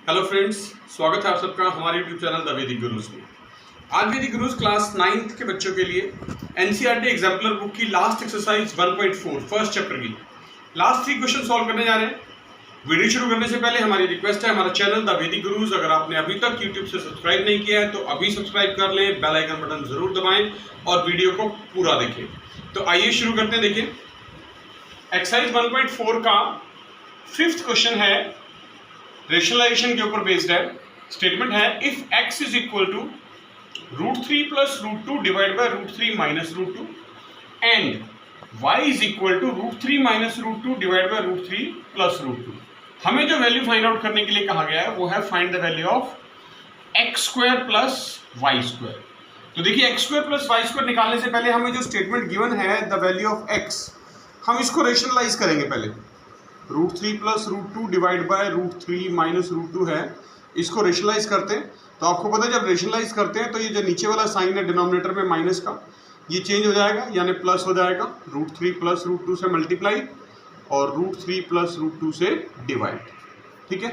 Hello friends, स्वागत है आप सबका हमारे यूट्यूब चैनल द वैदिक गुरुज में। आज वैदिक गुरुज क्लास 9th के बच्चों के लिए एनसीईआरटी एग्जाम्पलर बुक की लास्ट एक्सरसाइज 1.4 फर्स्ट चैप्टर की लास्ट 3 क्वेश्चन सॉल्व करने जा रहे हैं। वीडियो शुरू करने से पहले हमारी रिक्वेस्ट है, हमारा चैनल द वैदिक गुरुज अगर आपने अभी तक यूट्यूब से सब्सक्राइब नहीं किया है तो अभी सब्सक्राइब कर लें, बेल आइकन बटन जरूर दबाएं और वीडियो को पूरा देखें। तो आइए शुरू करते हैं। देखिए, एक्सरसाइज 1.4 का 5th क्वेश्चन है, रेशनलाइजेशन के ऊपर बेस्ड है। स्टेटमेंट है, if x is equal to √3 plus √2 divide by √3 minus √2 and y is equal to √3 minus √2 divide by √3 plus √2। हमें जो वैल्यू फाइंड आउट करने के लिए कहा गया है वो है find the value of x² plus y²। तो देखिए, x² प्लस y² निकालने से पहले हमें जो स्टेटमेंट गिवन है द वैल्यू ऑफ x, हम इसको रेशनलाइज करेंगे। पहले √3 प्लस √2 डिवाइड बाय √3 माइनस √2 है, इसको रेशनलाइज करते हैं। तो आपको पता है जब रेशनलाइज करते हैं तो ये जो नीचे वाला साइन है डिनोमिनेटर में माइनस का, ये चेंज हो जाएगा यानी प्लस हो जाएगा। √3 प्लस √2 से मल्टीप्लाई और √3 प्लस √2 से डिवाइड। ठीक है,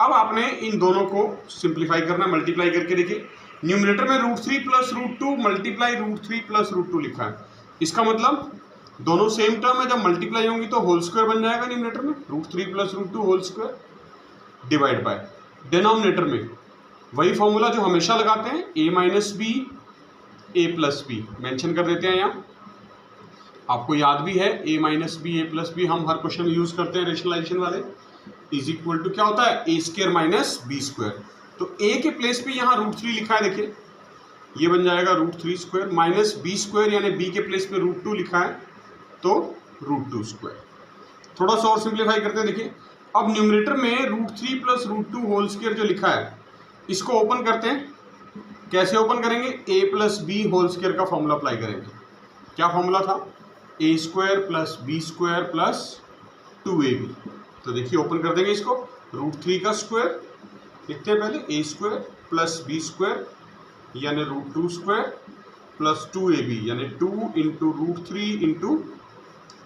अब आपने इन दोनों को सिंप्लीफाई करना, मल्टीप्लाई करके देखिए। न्यूमरेटर में √3 प्लस √2 मल्टीप्लाई √3 प्लस √2 लिखा है। इसका मतलब दोनों सेम टर्म है, जब मल्टीप्लाई होंगी तो होल स्क्वायर बन जाएगा न्यूमरेटर में, √3 plus √2 whole square divide by denominator में वही फॉर्मूला जो हमेशा लगाते हैं, a minus b a plus b mention कर देते हैं। यहाँ आपको याद भी है a minus b a plus b हम हर क्वेश्चन यूज करते हैं रेशनलाइजेशन वाले। इज इक्वल टू क्या होता है, a² माइनस b²। तो a के प्लेस पे यहाँ √3 लिखा है, देखिए ये बन जाएगा √3² माइनस b² यानी b के प्लेस पे √2 लिखा है तो √2²। थोड़ा सा और सिंप्लीफाई करते हैं। देखिए, अब न्यूमरेटर में √3 प्लस √2 होल स्क्वायर जो लिखा है इसको ओपन करते हैं। कैसे ओपन करेंगे, a plus b whole square का फॉर्मूला अप्लाई करेंगे। क्या फॉर्मूला था, a² plus b² plus 2ab। तो देखिए ओपन कर देंगे इसको, √3 का स्क्वायर लिखते हैं पहले, a² प्लस b² यानी √2² प्लस 2ab यानी 2 इंटू √3 इंटू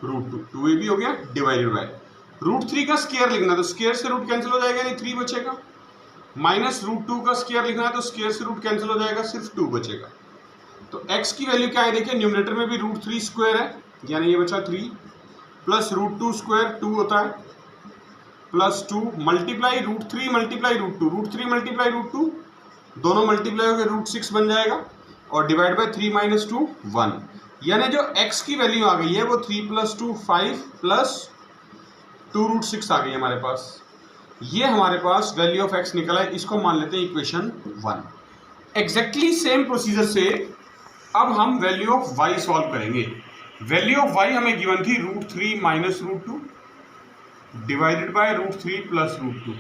√2, 2ab हो गया डिवाइडेड बाय √3 का स्क्वायर लिखना है तो स्क्वायर से रूट कैंसिल हो जाएगा यानी 3 बचेगा, माइनस √2 का स्क्वायर लिखना है तो स्क्वायर से रूट कैंसिल हो जाएगा, सिर्फ 2 बचेगा। तो x की वैल्यू क्या है, देखिए न्यूमरेटर में भी √3² है यानी ये बचा 3 प्लस √2² 2 होता है प्लस 2 मल्टीप्लाई √3 मल्टीप्लाई √2, √3 मल्टीप्लाई √2 दोनों मल्टीप्लाई हो गए √6 बन जाएगा और डिवाइड बाय 3 माइनस 2 1 यानी जो x की वैल्यू आ गई है वो 3 प्लस 2 5 प्लस 2√6 आ गई हमारे पास। ये हमारे पास वैल्यू ऑफ x निकला है, इसको मान लेते हैं इक्वेशन 1। एग्जैक्टली सेम प्रोसीजर से अब हम वैल्यू ऑफ y सॉल्व करेंगे। वैल्यू ऑफ y हमें गिवन थी √3 माइनस √2 डिवाइडेड बाय √3 प्लस √2।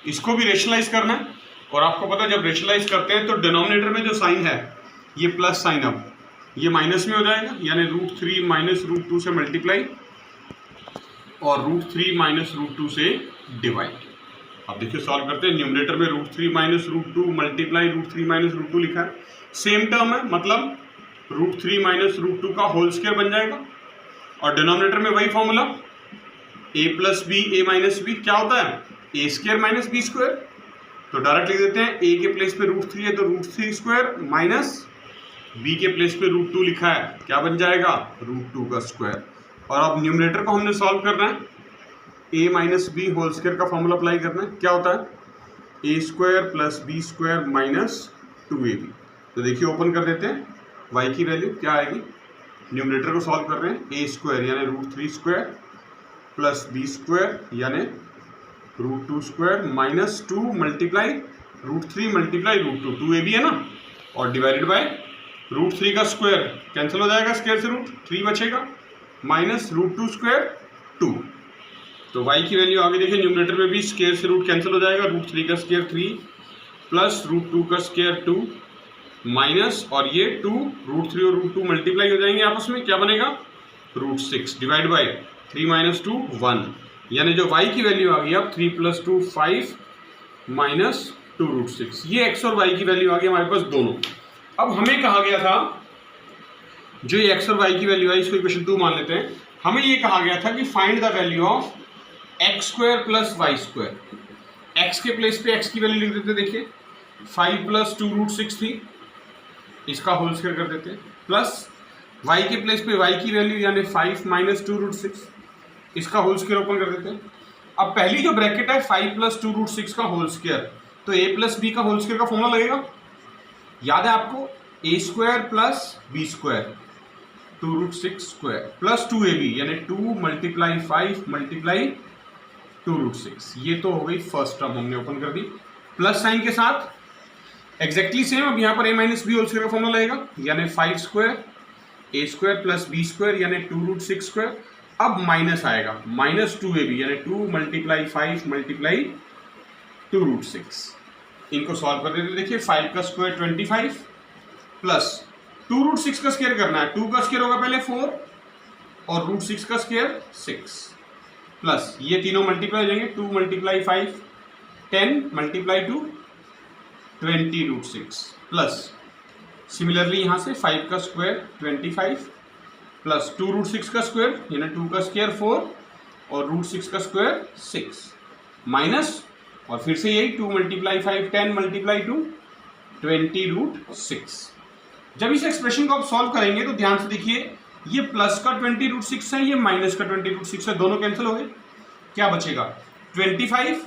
इसको भी रेशनलाइज करना है और आपको पता है जब रेशनलाइज करते हैं तो डिनोमिनेटर में जो साइन है ये प्लस साइन, अब ये माइनस में हो जाएगा यानी √3 माइनस √2 से मल्टीप्लाई और √3 माइनस √2 से डिवाइड। अब देखिए सॉल्व करते हैं। न्यूमरेटर में √3 माइनस √2 मल्टीप्लाई √3 माइनस √2 लिखा है, सेम टर्म है मतलब √3 माइनस √2 का होल स्क्वायर बन जाएगा और डिनोमिनेटर में वही formula a plus b a minus b क्या होता है, a² माइनस b²। तो डायरेक्ट लिख देते हैं, a के प्लेस पे √3 है तो √3² माइनस b के प्लेस पे √2 लिखा है, क्या बन जाएगा √2 का स्क्वायर। और अब न्यूमरेटर को हमने सॉल्व करना है, a minus b whole square का फॉर्मूला अप्लाई करना है। क्या होता है, a² plus b² minus 2ab। तो देखिए ओपन कर देते हैं, y की वैल्यू क्या आएगी, न्यूमरेटर को सॉल्व कर रहे हैं, a² यानी √3² प्लस b² यानी √2² माइनस 2 मल्टीप्लाई √3 मल्टीप्लाई √2, 2ab है ना, और डिवाइडेड बाय √3 का स्क्वायर कैंसिल हो जाएगा, स्क्वायर से रूट 3 बचेगा माइनस √2² 2। तो y की वैल्यू आगे देखिए, न्यूमरेटर में भी स्क्वायर से रूट कैंसिल हो जाएगा, √3 का स्क्वायर 3 प्लस √2 का स्क्वायर 2 माइनस और ये 2 √3 और √2 मल्टीप्लाई हो जाएंगे आपस में, क्या बनेगा √6 डिवाइड बाय 3 माइनस 2 1 यानी जो y की वैल्यू आ गई अब 3 प्लस 2 5 माइनस 2√6। ये x और y की वैल्यू आ गई हमारे पास दोनों। अब हमें कहा गया था जो ये x और y की वैल्यू है इसको इक्वेशन 2 मान लेते हैं। हमें ये कहा गया था कि find the value of x² plus y²। x के प्लेस पे x की वैल्यू लिख देते, देखिए 5 प्लस 2 रूट 6 थी, इसका होल स्क्वायर कर देते, प्लस y के प्लेस पे y की वैल्यू यानी 5 माइनस 2 रूट 6, इसका होल स्क्वायर ओपन कर देते। अब पहली जो ब्रैकेट है 5 प्लस 2 रूट 6 का होल स्क्वायर, तो a प्लस बी का होल स्क्वायर का फॉर्मूला लगेगा, याद है आपको, A square plus B square 2 root 6 square plus 2ab यानी 2 मल्टीप्लाई 5 मल्टीप्लाई 2 रूट 6। ये तो हो गई फर्स्ट टर्म, हमने ओपन कर दी प्लस साइन के साथ एग्जैक्टली सेम। अब यहाँ पर a minus b whole square का फॉर्मूला लगेगा, यानी 5 square a square plus B square यानी 2 रूट 6 स्क्वायर। अब माइनस आएगा, माइनस 2ab यानी 2 मल्टीप्लाई 5 मल्टीप्लाई 2 रूट 6। इनको सॉल्व कर देते, देखिए 5 का स्क्वायर 25 प्लस 2 रूट 6 का स्क्वायर करना है, 2 का स्क्वायर होगा पहले 4 और रूट 6 का स्क्वायर 6 प्लस ये तीनों मल्टीप्लाई हो जाएंगे, 2 multiply 5 10 multiply 2 20 root 6 plus similarly यहाँ से 5 का स्क्वायर 25 प्लस 2 रूट 6 का स्क्वायर यानी 2 का स्क्वायर 4 और रूट 6 का स्क्वायर 6 माइनस और फिर से यही 2 मल्टीप्लाई 5 10 मल्टीप्लाई 2 20 रूट 6। जब इस एक्सप्रेशन को आप सॉल्व करेंगे तो ध्यान से देखिए, ये प्लस का 20 रूट 6 है, ये माइनस का 20 रूट 6 है, दोनों कैंसिल हो गए, क्या बचेगा 25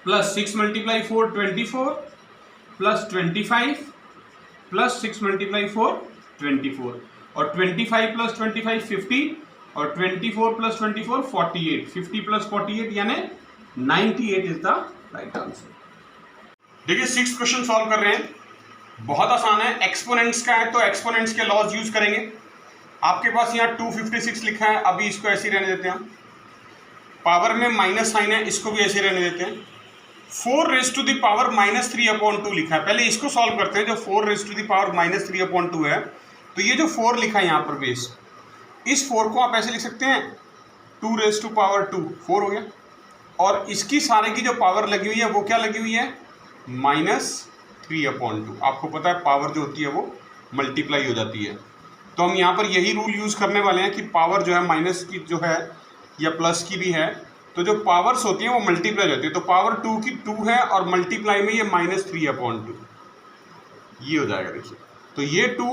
plus 6 multiply 4 24 plus 25 plus 6 multiply 4 24 और 25 प्लस 25 50 और 24 प्लस 24 48, 50 प्लस 48 यानी 98 इज द राइट आंसर। देखिए 6th क्वेश्चन सॉल्व कर रहे हैं, बहुत आसान है, एक्सपोनेंट्स का है तो एक्सपोनेंट्स के लॉज यूज करेंगे। आपके पास यहाँ 256 लिखा है, अभी इसको ऐसे ही रहने देते हैं, पावर में माइनस साइन है, इसको भी ऐसे रहने देते हैं। 4 raise to the power minus 3/2 लिखा है, पहले इसको सॉल्व करते हैं। जो 4 raise to the power minus 3/2 है, तो ये जो 4 लिखा है यहाँ पर बेस, इस 4 को आप ऐसे लिख सकते हैं 2 रेज टू पावर 2 4 हो गया, और इसकी सारे की जो पावर लगी हुई है वो क्या लगी हुई है माइनस 3/2। आपको पता है पावर जो होती है वो मल्टीप्लाई हो जाती है, तो हम यहाँ पर यही रूल यूज़ करने वाले हैं कि पावर जो है माइनस की जो है या प्लस की भी है, तो जो पावर्स होती हैं वो मल्टीप्लाई हो जाती है। तो पावर 2 की 2 है और मल्टीप्लाई में ये माइनस 3/2 ये हो जाएगा। देखिए तो ये 2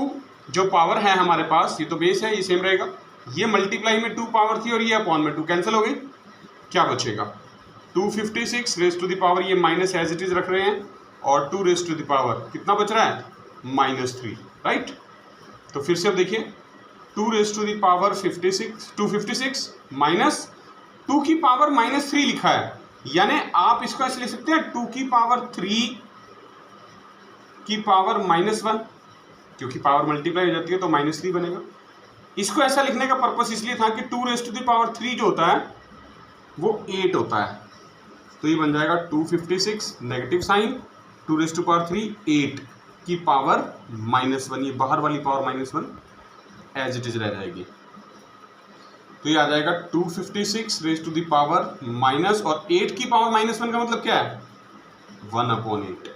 जो पावर है हमारे पास, ये तो बेस है, ये सेम रहेगा, ये मल्टीप्लाई में 2 पावर थी और ये अपॉन में 2 कैंसिल हो गई, क्या बचेगा 256 रेज टू द पावर, ये माइनस एज इट इज रख रहे हैं, और 2 रेज टू द पावर कितना बच रहा है -3, राइट। तो फिर से अब देखिए 2 raise to the power 256 minus 2 की पावर -3 लिखा है, यानी आप इसको ऐसे लिख सकते हैं 2 की पावर 3 की पावर -1, क्योंकि पावर मल्टीप्लाई हो जाती है तो -3 बनेगा। इसको ऐसा लिखने का पर्पस इसलिए था कि 2 रेज टू द पावर 3 जो होता है वो 8 होता है, तो ये बन जाएगा 256 negative sign 2 raise to power 3 8 की पावर -1, ये बाहर वाली पावर -1 एज इट इज रह जाएगी, तो ये आ जाएगा 256 raise to the power minus, और 8 की पावर -1 का मतलब क्या है 1/8,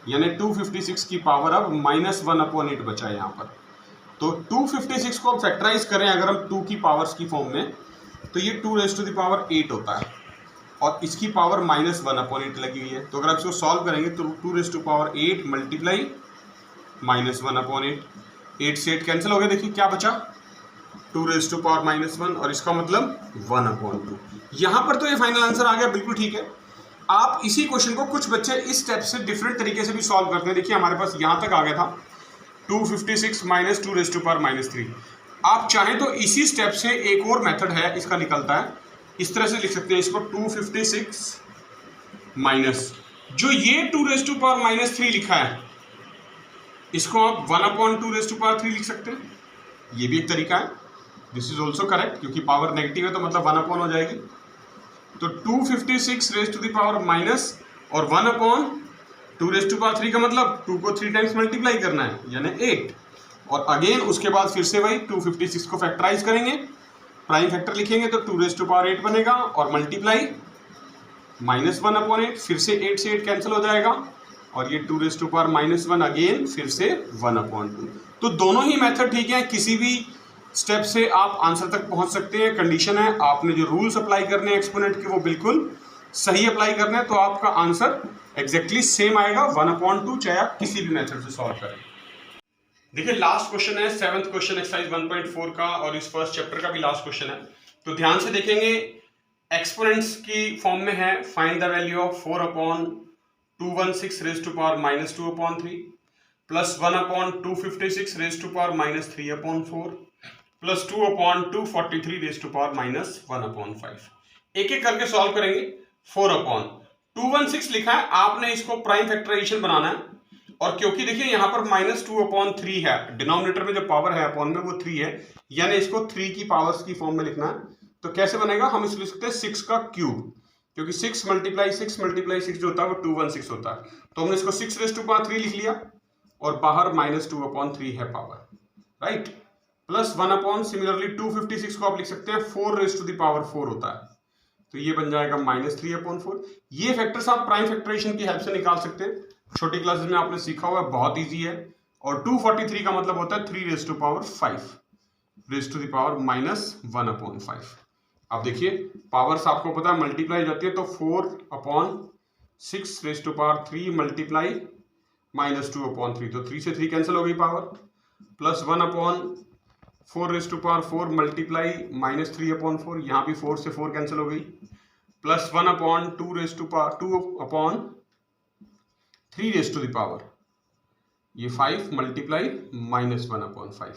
यानी 256 की पावर अब -1/8 बचा है यहाँ पर। तो 256 को अब फैक्टराइज करें अगर हम 2 की पावर्स की फॉर्म में, तो ये 2 रेज टू द पावर 8 होता है और इसकी पावर -1/8 लगी हुई है। तो अगर आप इसको सॉल्व करेंगे तो 2 रेज टू पावर 8 मल्टीप्लाई -1/8, 8 से 8 कैंसिल हो गया, देखिए क्या बचा 2 रेज टू पावर -1 और इसका मतलब 1/2। यहाँ पर तो ये फाइनल आंसर आ गया, बिल्कुल ठीक है। आप इसी क्वेश्चन को कुछ बच्चे इस स्टेप से डिफरेंट तरीके से भी सॉल्व करते हैं। देखिए हमारे पास यहाँ तक आ गया था 256 माइनस 2 रेज टू पावर -3। आप चाहें तो इसी स्टेप से एक और मेथड है, इसका निकलता है, इस तरह से लिख सकते हैं इसको 256 माइनस जो ये 2 रेज टू पावर -3 लिखा है, इसको आप 1/2 रेज टू पावर 3 लिख सकते हैं, ये भी एक तरीका है। दिस इज ऑल्सो करेक्ट, क्योंकि पावर नेगेटिव है तो मतलब 1/, हो जाएगी। तो 256 raise to the power minus और 1/2 रेज टू पावर 3 का मतलब 2 को 3 टाइम्स मल्टीप्लाई करना है, यानी 8, और अगेन उसके बाद फिर से वही 256 को फैक्टराइज करेंगे, प्राइम फैक्टर लिखेंगे तो 2 रेज टू पावर 8 बनेगा और मल्टीप्लाई -1/8, फिर से 8 से 8 कैंसिल हो जाएगा और ये 2 रेज टू पावर -1 अगेन फिर से 1/2। तो दोनों ही मेथड ठीक है, किसी भी स्टेप से आप आंसर तक पहुंच सकते हैं। कंडीशन है आपने जो रूल्स अप्लाई करने हैं एक्सपोनेंट के वो बिल्कुल सही अप्लाई करना है तो आपका आंसर एग्जैक्टली सेम आएगा 1/2, चाहे आप किसी भी मेथड से सॉल्व करें। देखिए लास्ट क्वेश्चन है 7th क्वेश्चन एक्सरसाइज 1.4 का और इस फर्स्ट चैप्टर का भी लास्ट क्वेश्चन है। तो ध्यान से देखेंगे, एक्सपोनेंट्स की फॉर्म में है, find the value of 4/216 raise to power -2/3 plus 1/256 raise to power -3/4 plus 2/243 raise to power -1/5। एक एक करके सॉल्व करेंगे। 4/216 लिखा है, आपने इसको प्राइम फैक्टराइजेशन बनाना है और क्योंकि देखिए यहां पर -2/3 है, डिनोमिनेटर में जो पावर है अपॉन में वो 3 है, यानी इसको 3 की पावर्स की फॉर्म में लिखना है। तो कैसे बनेगा, हम इसको लिख सकते हैं 6 का क्यूब, क्योंकि 6 × 6 जो होता है वो 216 होता है। तो हमने इसको 6⁻³ लिख लिया और बाहर -2/3 है पावर, राइट। प्लस 1 सिमिलरली 256 को आप लिख सकते हैं 4⁻⁴ होता है, तो ये बन जाएगा -3/4। ये फैक्टर्स आप प्राइम फैक्टराइजेशन की हेल्प से निकाल सकते हैं, छोटी क्लासेस में आपने सीखा हुआ है, बहुत इजी है। और 243 का मतलब होता है 3⁻⁵ रेज़ टू द पावर -1/5। अब देखिए पावर्स आपको पता है मल्टीप्लाई जाती है, तो 4/6 रेज़ टू पावर 3 मल्टीप्लाई -2/3, तो 3 से 3 कैंसिल हो गई power, plus 1/4 raise to power 4 multiply -3/4, यहाँ भी 4 से 4 कैंसिल हो गई, plus 1/2 raise to power 2/3 raise to the power ये 5 मल्टीप्लाई -1/5।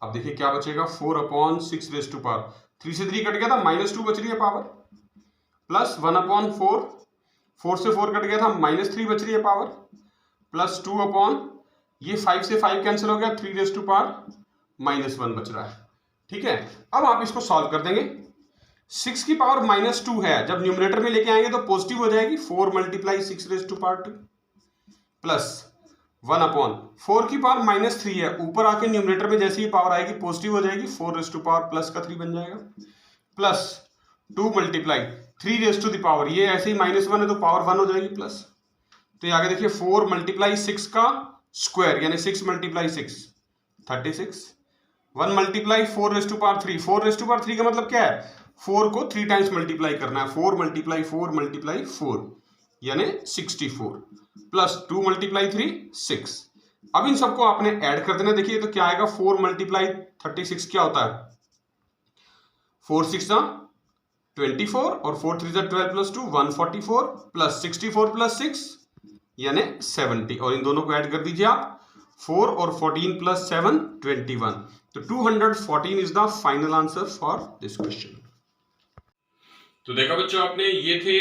अब देखिए क्या बचेगा, 4/6 रेज़ टू पावर 3 से 3 कट गया था, -2 बच रही है पावर, प्लस 1/4 4 से 4 कट गया था, -3 बच रही है पावर, प्लस 2 ये 5 से 5 कैंसिल हो गया, 3 रेज़ टू पावर -1 बच रहा है। ठीक है, अब आप इसको सॉल्व कर देंगे। 6 की पावर -2 है, जब न्यूमरेटर में लेके आएंगे तो पॉजिटिव हो जाएगी, 4 multiply 6 raise to power 2 plus 1/4 की पावर -3 है, ऊपर आके न्यूमरेटर में जैसे ही पावर आएगी पॉजिटिव हो जाएगी, 4 रेज़ टू पावर +3 बन जाएगा, plus 2 multiply 3 raise to the power, ये ऐसे ही -1 है तो पावर 1 हो जाएगी प्लस। तो ये आगे देखिए 4 मल्टीप्लाई 6 का स्क्वायर यानी 6 multiply 6 36, 1 multiply 4 raise to power 3, 4 raise to power 3 का मतलब क्या है, 4 को 3 टाइम्स मल्टीप्लाई करना है, 4 मल्टीप्लाई 4 मल्टीप्लाई 4 यानी 64, प्लस 2 मल्टीप्लाई 3 6। अब इन सबको आपने ऐड कर देना, देखिए तो क्या आएगा, 4 मल्टीप्लाई 36 क्या होता है, 4 6 24 और 4 3 12 प्लस 2 144 प्लस 64 प्लस 6 यानी 70, और इन दोनों को ऐड कर दीजिए आप, 4 और 14 प्लस 7 21, तो 214 is the final answer for this question. तो देखा बच्चों आपने, ये थे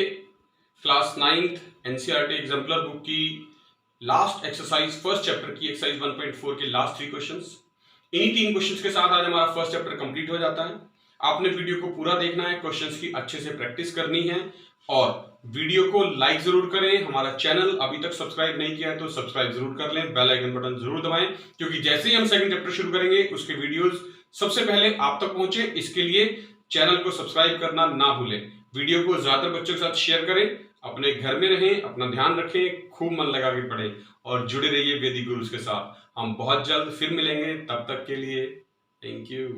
class 9th NCERT exemplar book की लास्ट एक्सरसाइज, फर्स्ट चैप्टर की एक्सरसाइज 1.4 के लास्ट 3 क्वेश्चंस। इन्हीं 3 क्वेश्चंस के साथ आज हमारा फर्स्ट चैप्टर कंप्लीट हो जाता है। आपने वीडियो को पूरा देखना है, क्वेश्चंस की अच्छे से प्रैक्टिस करनी है और वीडियो को लाइक जरूर करें। हमारा चैनल अभी तक सब्सक्राइब नहीं किया है तो सब्सक्राइब जरूर कर लें, बेल आइकन बटन जरूर दबाएं, क्योंकि जैसे ही हम सेकंड चैप्टर शुरू करेंगे उसके वीडियोस सबसे पहले आप तक पहुंचे, इसके लिए चैनल को सब्सक्राइब करना ना भूलें। वीडियो को ज्यादातर बच्चों के साथ शेयर करें, अपने घर में रहें, अपना ध्यान रखें, खूब मन लगा के पढ़ें और जुड़े रहिए वैदिक गुरुज के साथ। हम बहुत जल्द फिर मिलेंगे, तब तक के लिए थैंक यू।